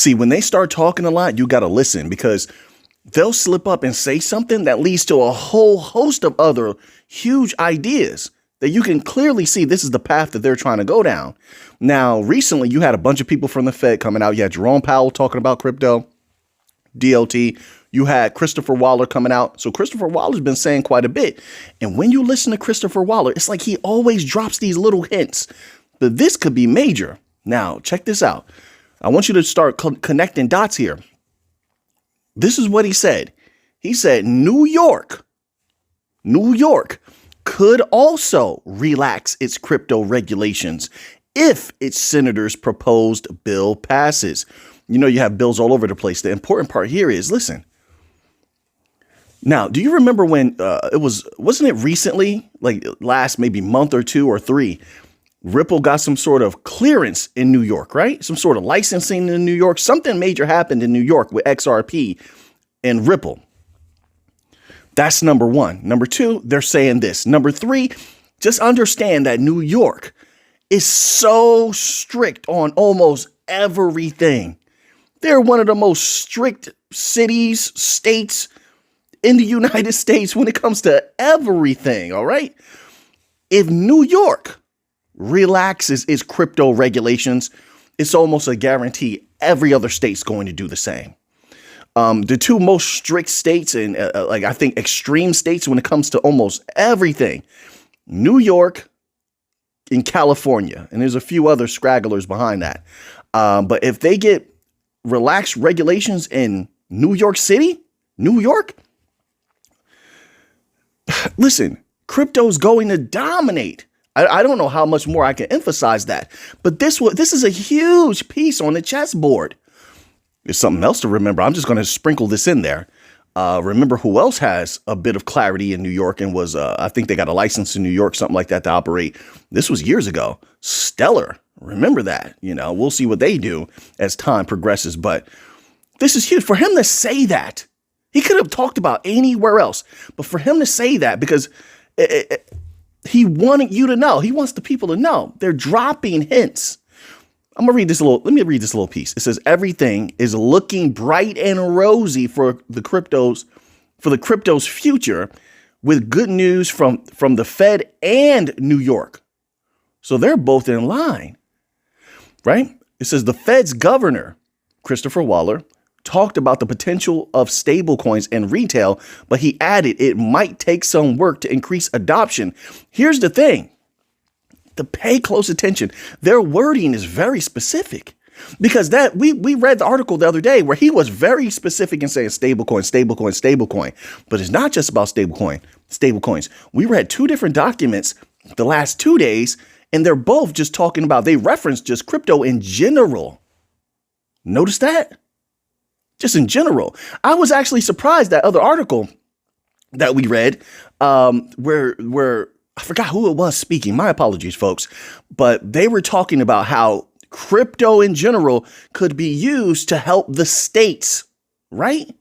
See, when they start talking a lot, you got to listen because they'll slip up and say something that leads to a whole host of other huge ideas that you can clearly see this is the path that they're trying to go down. Now, recently, you had a bunch of people from the Fed coming out. You had Jerome Powell talking about crypto, DLT. You had Christopher Waller coming out. So Christopher Waller's been saying quite a bit. And when you listen to Christopher Waller, it's like he always drops these little hints. But this could be major. Now, check this out. I want you to start connecting dots here. This is what he said. He said New York could also relax its crypto regulations if its senator's proposed bill passes. You know, you have bills all over the place. The important part here is, listen. Now, do you remember when wasn't it recently, like last maybe month or 2 or 3, Ripple got some sort of clearance in New York, right? Some sort of licensing in New York. Something major happened in New York with XRP and Ripple. That's number one. Number 2, they're saying this. Number 3, just understand that New York is so strict on almost everything. They're one of the most strict cities, states in the United States when it comes to everything. All right. If New York relaxes its crypto regulations, it's almost a guarantee every other state's going to do the same. The 2 most strict states and I think extreme states when it comes to almost everything, New York and California. And there's a few other scragglers behind that. But if they get relaxed regulations in New York City, New York, listen, crypto's going to dominate. I don't know how much more I can emphasize that, but this is a huge piece on the chessboard. There's something else to remember. I'm just going to sprinkle this in there. Remember who else has a bit of clarity in New York and was, I think they got a license in New York, something like that to operate. This was years ago. Stellar. Remember that. You know, we'll see what they do as time progresses, but this is huge for him to say that. He could have talked about anywhere else, but for him to say that because he wanted you to know, he wants the people to know they're dropping hints. Let me read this little piece. It says everything is looking bright and rosy for the crypto's future with good news from the Fed and New York. So they're both in line, right? It says the Fed's governor, Christopher Waller, talked about the potential of stablecoins and retail, but he added it might take some work to increase adoption. Here's the thing. To pay close attention, their wording is very specific because that we read the article the other day where he was very specific in saying stablecoin. But it's not just about stablecoins. We read 2 different documents the last 2 days, and they're both just talking about, they reference just crypto in general. Notice that? Just in general. I was actually surprised that other article that we read where I forgot who it was speaking. My apologies, folks. But they were talking about how crypto in general could be used to help the states, right?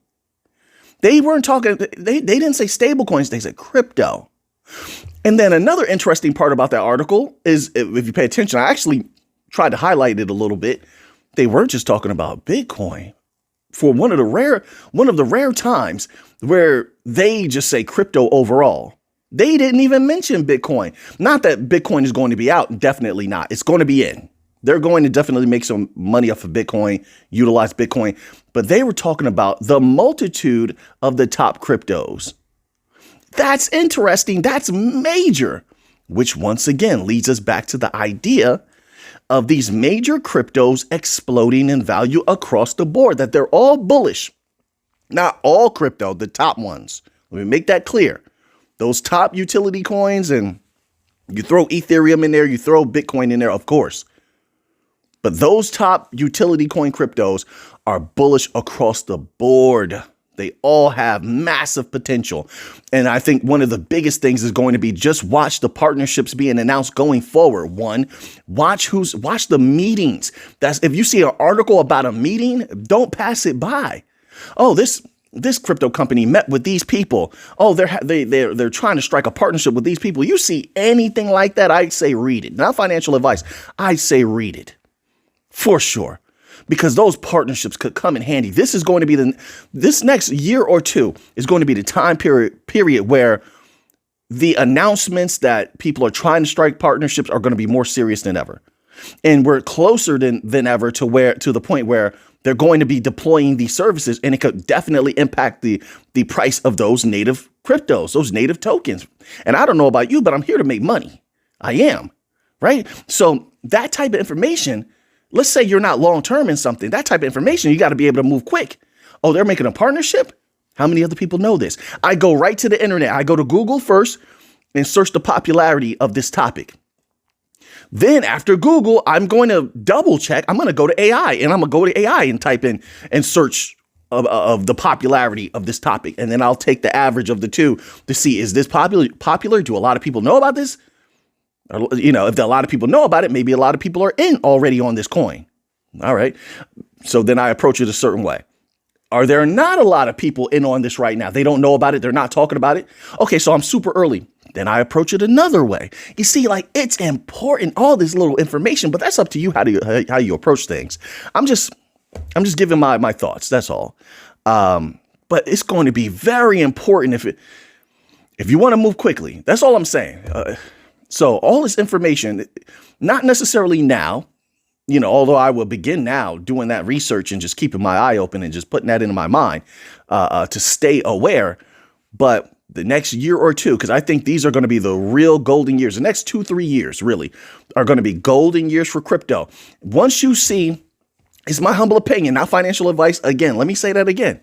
They weren't talking, they didn't say stable coins, they said crypto. And then another interesting part about that article is, if you pay attention, I actually tried to highlight it a little bit. They weren't just talking about Bitcoin. For one of the rare times where they just say crypto overall. They didn't even mention Bitcoin. Not that Bitcoin is going to be out. Definitely not. It's going to be in. They're going to definitely make some money off of Bitcoin, utilize Bitcoin. But they were talking about the multitude of the top cryptos. That's interesting. That's major, which once again leads us back to the idea of these major cryptos exploding in value across the board, that they're all bullish. Not all crypto, the top ones. Let me make that clear. Those top utility coins, and you throw Ethereum in there, you throw Bitcoin in there, of course. But those top utility coin cryptos are bullish across the board. They all have massive potential. And I think one of the biggest things is going to be just watch the partnerships being announced going forward. One, watch the meetings. That's, if you see an article about a meeting, don't pass it by. Oh, this crypto company met with these people. Oh, they're trying to strike a partnership with these people. You see anything like that, I'd say read it. Not financial advice. I'd say read it for sure. because those partnerships could come in handy. This is going to be this next year or two is going to be the time period where the announcements that people are trying to strike partnerships are going to be more serious than ever. And we're closer than ever to the point where they're going to be deploying these services, and it could definitely impact the price of those native cryptos, those native tokens. And I don't know about you, but I'm here to make money. I am, right? So that type of information, let's say you're not long-term in something, that type of information, you got to be able to move quick. Oh, they're making a partnership? How many other people know this? I go right to the internet. I go to Google first and search the popularity of this topic. Then after Google, I'm going to double check. I'm going to go to AI, and I'm going to go to AI and type in and search of the popularity of this topic. And then I'll take the average of the two to see, is this popular? Do a lot of people know about this? Or, if a lot of people know about it, maybe a lot of people are in already on this coin. All right. So then I approach it a certain way. Are there not a lot of people in on this right now? They don't know about it. They're not talking about it. Okay, so I'm super early. Then I approach it another way. You see, like, it's important, all this little information, but that's up to you how you approach things. I'm just giving my thoughts. That's all. But it's going to be very important if you want to move quickly. That's all I'm saying. So all this information, not necessarily now, although I will begin now doing that research and just keeping my eye open and just putting that into my mind to stay aware. But the next year or two, because I think these are going to be the real golden years. The next 2-3 years really are going to be golden years for crypto. Once you see, it's my humble opinion, not financial advice. Again, let me say that again.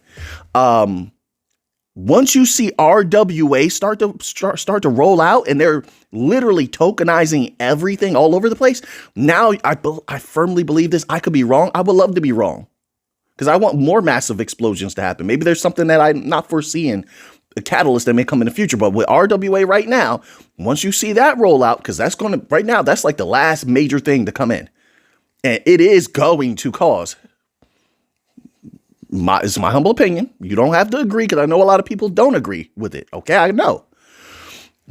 Once you see RWA start to roll out and they're literally tokenizing everything all over the place. Now I firmly believe this. I could be wrong. I would love to be wrong because I want more massive explosions to happen. Maybe there's something that I'm not foreseeing, a catalyst that may come in the future. But with RWA right now, once you see that roll out, because right now, that's like the last major thing to come in. And it is going to cause, it's my humble opinion. You don't have to agree because I know a lot of people don't agree with it. Okay, I know.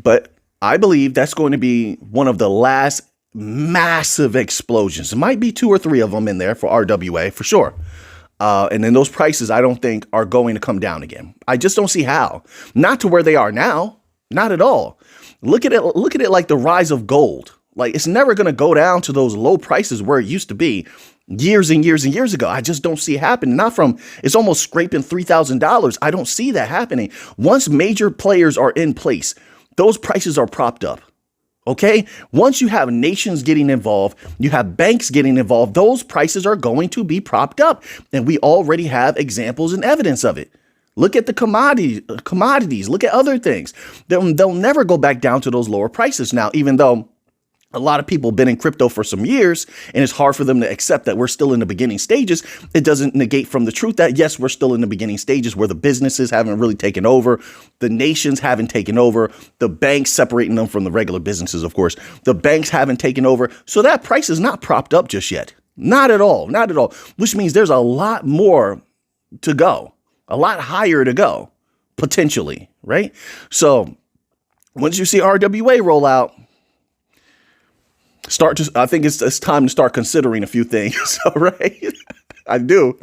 But I believe that's going to be one of the last massive explosions. There might be 2 or 3 of them in there for RWA for sure. And then those prices, I don't think are going to come down again. I just don't see how. Not to where they are now. Not at all. Look at it like the rise of gold. Like, it's never going to go down to those low prices where it used to be years and years and years ago. I just don't see it happening. It's almost scraping $3,000. I don't see that happening. Once major players are in place, those prices are propped up. Okay, once you have nations getting involved, you have banks getting involved, those prices are going to be propped up. And we already have examples and evidence of it. Look at the commodities, look at other things. They'll never go back down to those lower prices now, even though a lot of people have been in crypto for some years and it's hard for them to accept that we're still in the beginning stages. It doesn't negate from the truth that, yes, we're still in the beginning stages where the businesses haven't really taken over. The nations haven't taken over. The banks, separating them from the regular businesses, of course, the banks haven't taken over. So that price is not propped up just yet. Not at all. Not at all. Which means there's a lot more to go, a lot higher to go, potentially. Right. So once you see RWA roll out, I think it's time to start considering a few things. All right. I do,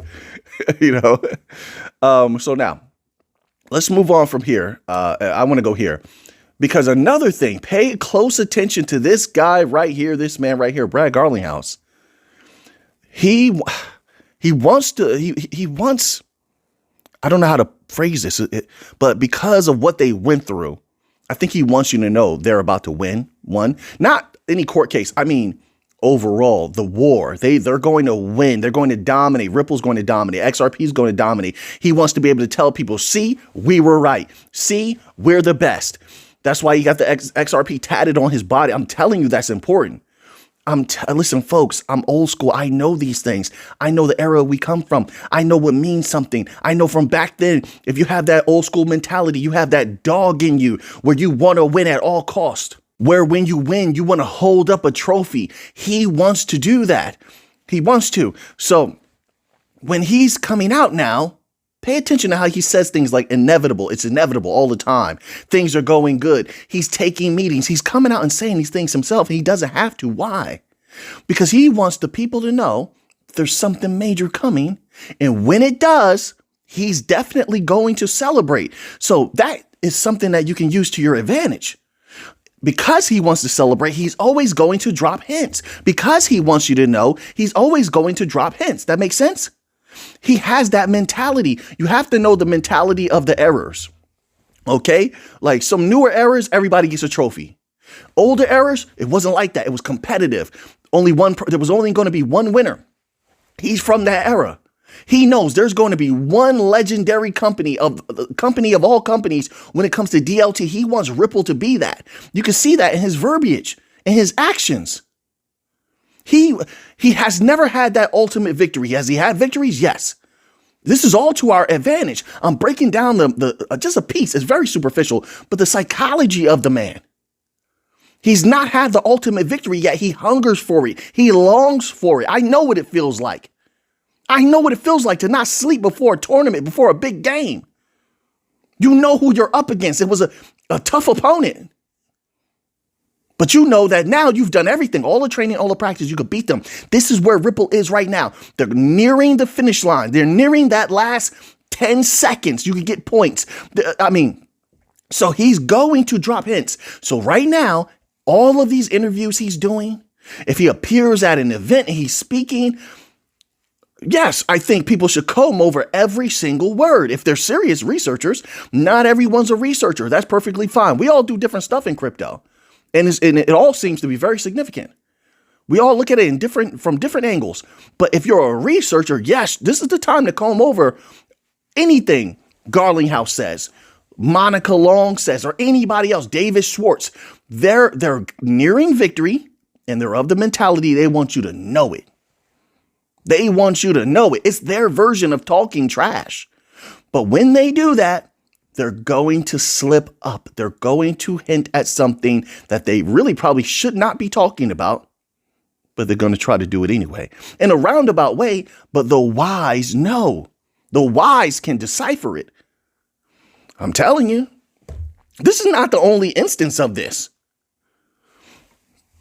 so now let's move on from here. I want to go here because another thing, pay close attention to this guy right here, this man right here, Brad Garlinghouse. He wants, I don't know how to phrase this, but because of what they went through, I think he wants you to know they're about to win one, not any court case. I mean, overall, the war, they're going to win. They're going to dominate. Ripple's going to dominate. XRP is going to dominate. He wants to be able to tell people, see, we were right. See, we're the best. That's why he got the XRP tatted on his body. I'm telling you, that's important. Listen, folks, I'm old school. I know these things. I know the era we come from. I know what means something. I know from back then, if you have that old school mentality, you have that dog in you where you want to win at all cost, where when you win, you want to hold up a trophy. He wants to do that. He wants to. So when he's coming out now, pay attention to how he says things like inevitable. It's inevitable all the time. Things are going good. He's taking meetings. He's coming out and saying these things himself. And he doesn't have to. Why? Because he wants the people to know there's something major coming. And when it does, he's definitely going to celebrate. So that is something that you can use to your advantage. Because he wants to celebrate, he's always going to drop hints. Because he wants you to know, he's always going to drop hints. That makes sense? He has that mentality. You have to know the mentality of the errors. Okay? Like some newer errors, everybody gets a trophy. Older errors, it wasn't like that. It was competitive. There was only going to be one winner. He's from that era. He knows there's going to be one legendary company of all companies when it comes to DLT. He wants Ripple to be that. You can see that in his verbiage and his actions. He has never had that ultimate victory. Has he had victories? Yes. This is all to our advantage. I'm breaking down just a piece. It's very superficial, but the psychology of the man. He's not had the ultimate victory yet. He hungers for it. He longs for it. I know what it feels like. I know what it feels like to not sleep before a tournament, before a big game. You know who you're up against. It was a tough opponent. But you know that now you've done everything, all the training, all the practice, you could beat them. This is where Ripple is right now. They're nearing the finish line. They're nearing that last 10 seconds. You can get points. So he's going to drop hints. So right now, all of these interviews he's doing, if he appears at an event and he's speaking, yes, I think people should comb over every single word. If they're serious researchers, not everyone's a researcher. That's perfectly fine. We all do different stuff in crypto. And it all seems to be very significant. We all look at it from different angles. But if you're a researcher, yes, this is the time to comb over anything Garlinghouse says, Monica Long says, or anybody else, David Schwartz. They're nearing victory, and they're of the mentality they want you to know it. They want you to know it. It's their version of talking trash. But when they do that, they're going to slip up. They're going to hint at something that they really probably should not be talking about, but they're going to try to do it anyway. In a roundabout way, but the wise know. The wise can decipher it. I'm telling you, this is not the only instance of this.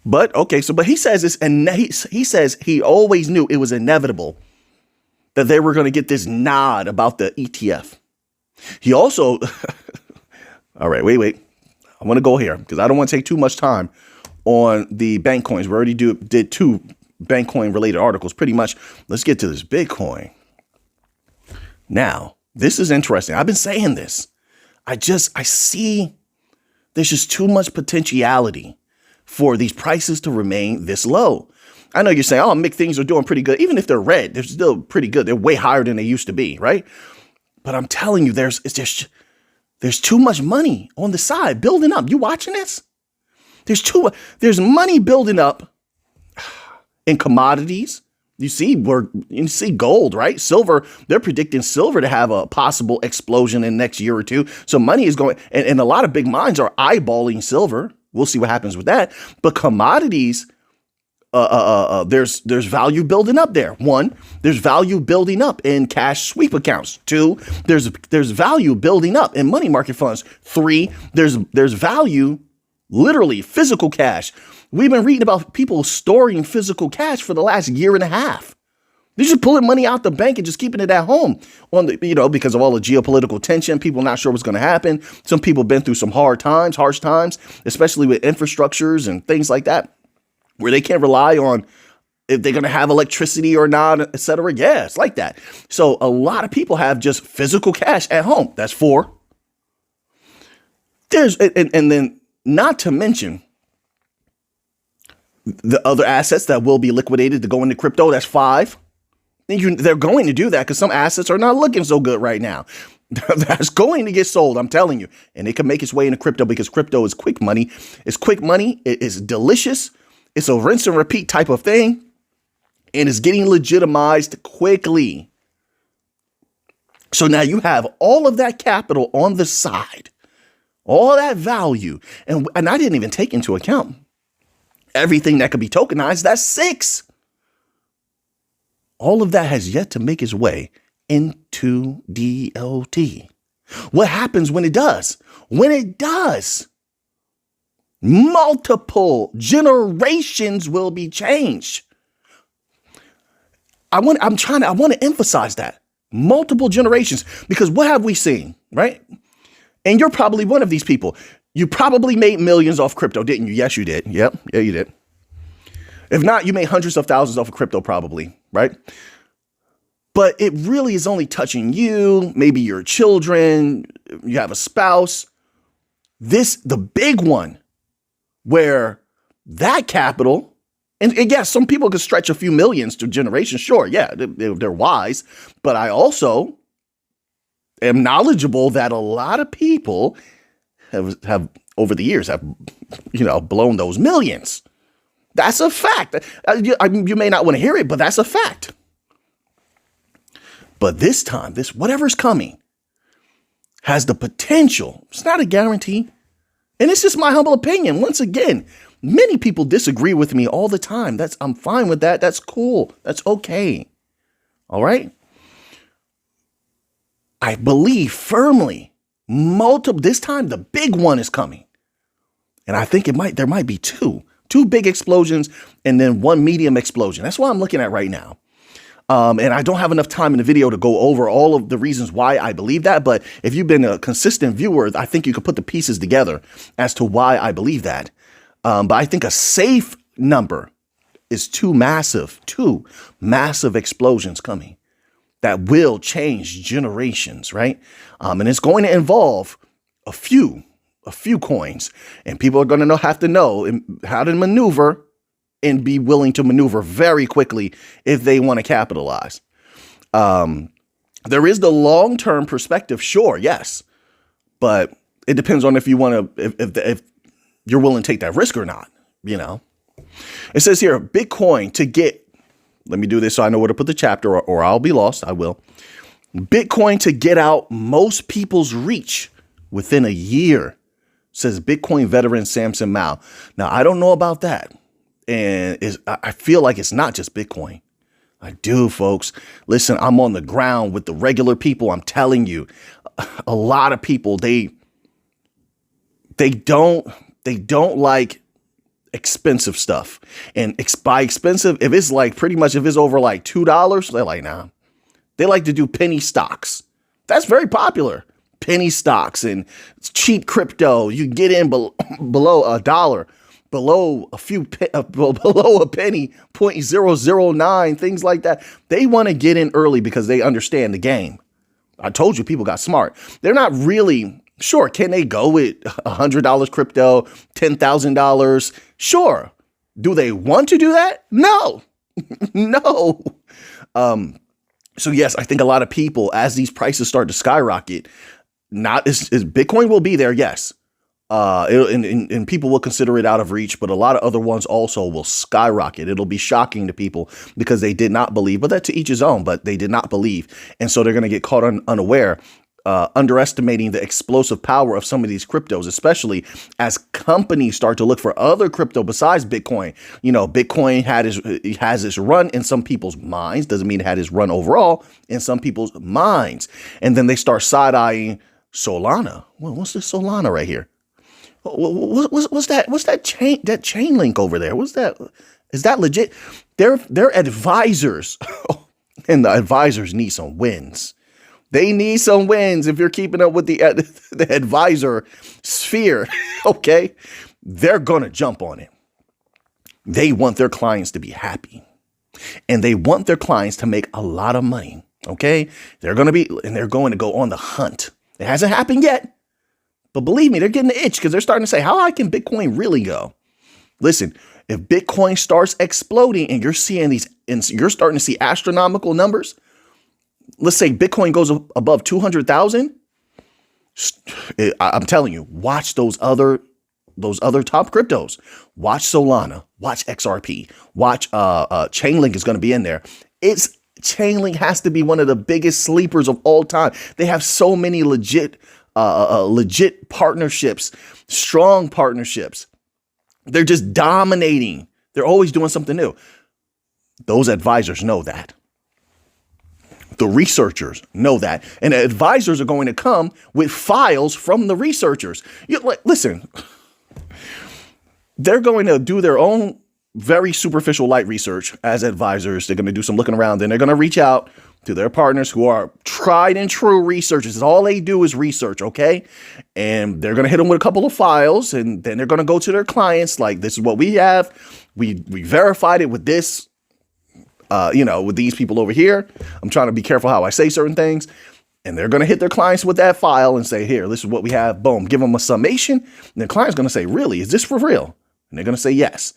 But he says this, and he says he always knew it was inevitable that they were going to get this nod about the ETF. He also, all right, wait. I want to go here because I don't want to take too much time on the bank coins. We already did 2 bank coin related articles pretty much. Let's get to this Bitcoin. Now, this is interesting. I've been saying this. I see there's just too much potentiality for these prices to remain this low. I know you're saying, Mick, things are doing pretty good. Even if they're red, they're still pretty good. They're way higher than they used to be, right? But I'm telling you, there's too much money on the side building up. You watching this? There's money building up in commodities. You see gold, right? Silver, they're predicting silver to have a possible explosion in the next year or two. So money is going, and a lot of big mines are eyeballing silver. We'll see what happens with that. But commodities, there's value building up there. 1, there's value building up in cash sweep accounts. 2, there's value building up in money market funds. 3, there's value, literally physical cash. We've been reading about people storing physical cash for the last year and a half. They're just pulling money out the bank and just keeping it at home because of all the geopolitical tension. People not sure what's going to happen. Some people been through some harsh times, especially with infrastructures and things like that, where they can't rely on if they're going to have electricity or not, et cetera. Yeah, it's like that. So a lot of people have just physical cash at home. That's 4. And then not to mention the other assets that will be liquidated to go into crypto. That's 5. They're going to do that because some assets are not looking so good right now. That's going to get sold, I'm telling you. And it can make its way into crypto because crypto is quick money. It's quick money. It is delicious. It's a rinse and repeat type of thing. And it's getting legitimized quickly. So now you have all of that capital on the side, all that value. And I didn't even take into account everything that could be tokenized. That's 6. All of that has yet to make its way into DLT. What happens when it does? When it does, multiple generations will be changed. I want to emphasize that multiple generations, because what have we seen, right? And you're probably one of these people. You probably made millions off crypto, didn't you? Yes, you did. Yep. Yeah, you did. If not, you made hundreds of thousands off of crypto, probably, right? But it really is only touching you, maybe your children, you have a spouse. The big one where that capital, and yes, some people could stretch a few millions to generations. Sure, yeah, they're wise. But I also am knowledgeable that a lot of people have over the years have, blown those millions. That's a fact. You may not want to hear it, but that's a fact. But this time, whatever's coming has the potential. It's not a guarantee. And it's just my humble opinion. Once again, many people disagree with me all the time. I'm fine with that. That's cool. That's okay. All right. I believe firmly this time the big one is coming. And I think there might be two big explosions and then one medium explosion. That's what I'm looking at right now. And I don't have enough time in the video to go over all of the reasons why I believe that. But if you've been a consistent viewer, I think you could put the pieces together as to why I believe that. But I think a safe number is two massive explosions coming that will change generations, right? And it's going to involve a few coins, and people are going to have to know how to maneuver and be willing to maneuver very quickly if they want to capitalize. There is the long-term perspective, sure, yes, but it depends on if you want to, if you're willing to take that risk or not. It says here, Bitcoin to get. Let me do this so I know where to put the chapter, or I'll be lost. I will. Bitcoin to get out most people's reach within a year, says Bitcoin veteran Samson Mao. Now I don't know about that. And I feel like it's not just Bitcoin. I do, folks. Listen, I'm on the ground with the regular people. I'm telling you, a lot of people, they don't like expensive stuff. And by expensive, if it's like pretty much if it's over like $2, they're like, nah. They like to do penny stocks. That's very popular. Penny stocks and cheap crypto. You get in below $1. Below a penny, 0.009, things like that. They want to get in early because they understand the game. I told you people got smart. They're not really sure. Can they go with $100 crypto, $10,000? Sure. Do they want to do that? No, no. So yes, I think a lot of people, as these prices start to skyrocket, Bitcoin will be there. Yes. And people will consider it out of reach, but a lot of other ones also will skyrocket. It'll be shocking to people because they did not believe, but that to each his own, but they did not believe. And so they're going to get caught unaware, underestimating the explosive power of some of these cryptos, especially as companies start to look for other crypto besides Bitcoin. Bitcoin has its run in some people's minds. Doesn't mean it had its run overall in some people's minds. And then they start side-eyeing Solana. Well, what's this Solana right here? What's that? What's that chain link over there? What's that? Is that legit? They're advisors, and the advisors need some wins. They need some wins. If you're keeping up with the advisor sphere, okay, they're gonna jump on it. They want their clients to be happy, and they want their clients to make a lot of money. Okay, they're going to go on the hunt. It hasn't happened yet. But believe me, they're getting the itch because they're starting to say, how high can Bitcoin really go? Listen, if Bitcoin starts exploding and you're seeing you're starting to see astronomical numbers, let's say Bitcoin goes above 200,000. I'm telling you, watch those other top cryptos. Watch Solana, watch XRP, watch Chainlink is going to be in there. Chainlink has to be one of the biggest sleepers of all time. They have so many legit partnerships, strong partnerships. They're just dominating. They're always doing something new. Those advisors know that. The researchers know that. And the advisors are going to come with files from the researchers. Listen, they're going to do their own very superficial light research as advisors. They're going to do some looking around. Then they're going to reach out to their partners who are tried and true researchers. All they do is research, okay? And they're going to hit them with a couple of files, and then they're going to go to their clients like, this is what we have. We verified it with this, with these people over here. I'm trying to be careful how I say certain things. And they're going to hit their clients with that file and say, here, this is what we have. Boom, give them a summation. And the client's going to say, really, is this for real? And they're going to say, yes.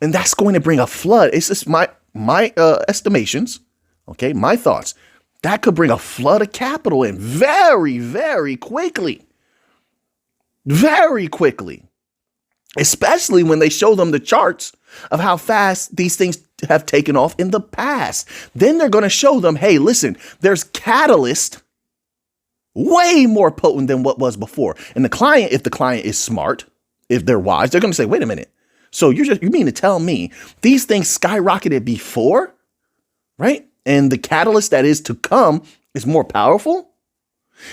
And that's going to bring a flood. It's just my estimations. Okay, my thoughts. That could bring a flood of capital in very, very quickly. Very quickly. Especially when they show them the charts of how fast these things have taken off in the past. Then they're going to show them, hey, listen, there's catalyst way more potent than what was before. And the client, if the client is smart, if they're wise, they're going to say, wait a minute. So you mean to tell me these things skyrocketed before, right? And the catalyst that is to come is more powerful?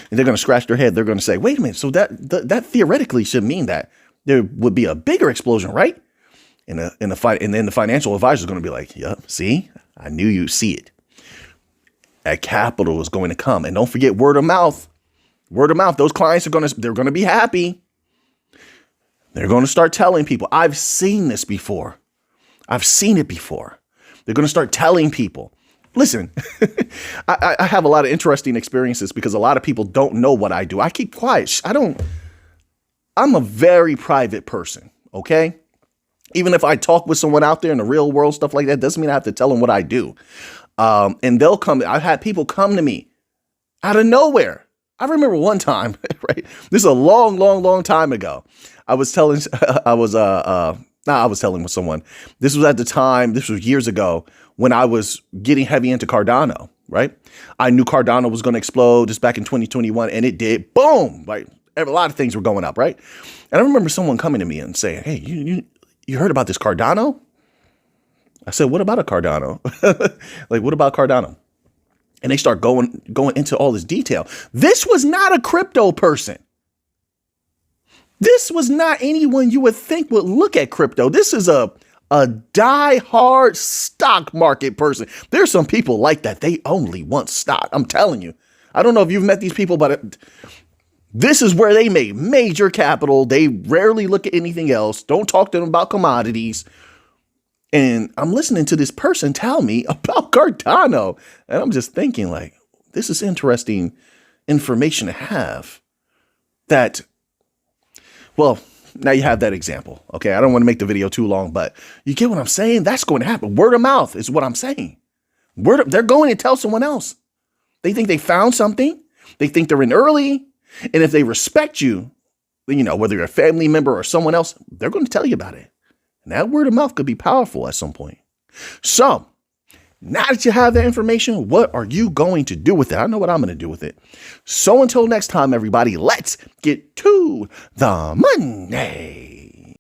And they're going to scratch their head. They're going to say, wait a minute. So that theoretically should mean that there would be a bigger explosion, right? In the fight. And then the financial advisor is going to be like, yep, see, I knew you'd see it. That capital is going to come. And don't forget word of mouth. Word of mouth. Those clients they're going to be happy. They're going to start telling people, I've seen this before. I've seen it before. They're going to start telling people. Listen, I have a lot of interesting experiences because a lot of people don't know what I do. I keep quiet. I'm a very private person. Okay. Even if I talk with someone out there in the real world, stuff like that, doesn't mean I have to tell them what I do. And they'll come. I've had people come to me out of nowhere. I remember one time, right? This is a long, long, long time ago. I was telling with someone. This was at the time. This was years ago when I was getting heavy into Cardano, right? I knew Cardano was going to explode just back in 2021, and it did. Boom! Right? A lot of things were going up, right? And I remember someone coming to me and saying, hey, you heard about this Cardano? I said, what about a Cardano? Like, what about Cardano? And they start going into all this detail. This was not a crypto person. This was not anyone you would think would look at crypto. This is a die-hard stock market person. There's some people like that. They only want stock. I'm telling you. I don't know if you've met these people, but this is where they make major capital. They rarely look at anything else. Don't talk to them about commodities. And I'm listening to this person tell me about Cardano. And I'm just thinking, like, this is interesting information to have. That, well, now you have that example. Okay, I don't want to make the video too long, but you get what I'm saying? That's going to happen. Word of mouth is what I'm saying. They're going to tell someone else. They think they found something. They think they're in early. And if they respect you, whether you're a family member or someone else, they're going to tell you about it. And that word of mouth could be powerful at some point. So now that you have that information, what are you going to do with it? I know what I'm going to do with it. So until next time, everybody, let's get to the money.